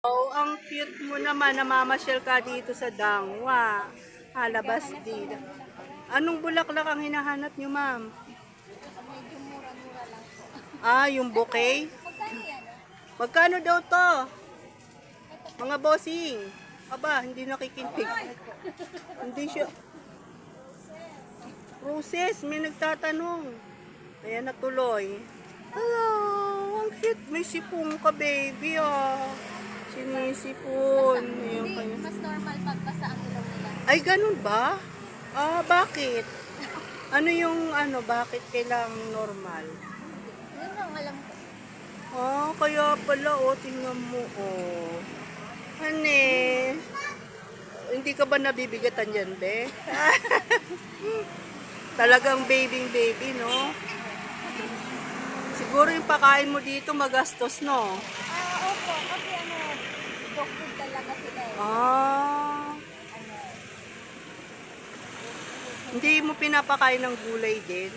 Oh, ang cute mo naman, namamasyal ka dito sa Dangwa. Halabas din. Anong bulaklak ang hinahanap niyo, ma'am? Medyo mura-mura lang po. Ah, yung bouquet? Magkano yan? Magkano daw to? Mga bossing. Aba, hindi nakikintig. Hindi siya. Roses, may nagtatanong. Ayan, natuloy. Hello, ang cute. May sipon ka, baby, ah. Sinisipon. Ayan Hindi, kanya. mas normal pagbasa ang ilong nila. Ay, ganun ba? Ah, bakit? Bakit kailangang normal? Yun ang alam ko. Ah, kaya pala, oh, tingnan mo, oh. Ane, hindi ka ba nabibigatan dyan, be? Talagang baby, no? Siguro yung pakain mo dito magastos, no? Opo, kasi dog food talaga sila eh. Ah, hindi mo pinapakain ng gulay din?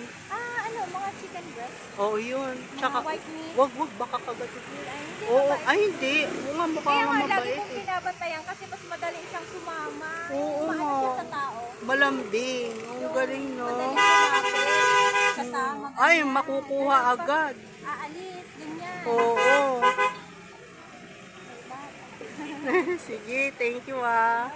Mga chicken breast. Oo, yun. Tsaka, white meat. wag, baka kagatin. Hindi Oo, ba? ay hindi. Oo nga, mukha Kaya nga nga, lagi mabait kong eh. binabantayan kasi mas madali siyang sumama. Oo Maano nga. siya sa tao. Malambing. Ang galing, no? Madali lumapit. Kasama. Ay, ganyan. makukuha agad. Aalis, ganyan. Oo. Sige, thank you ah.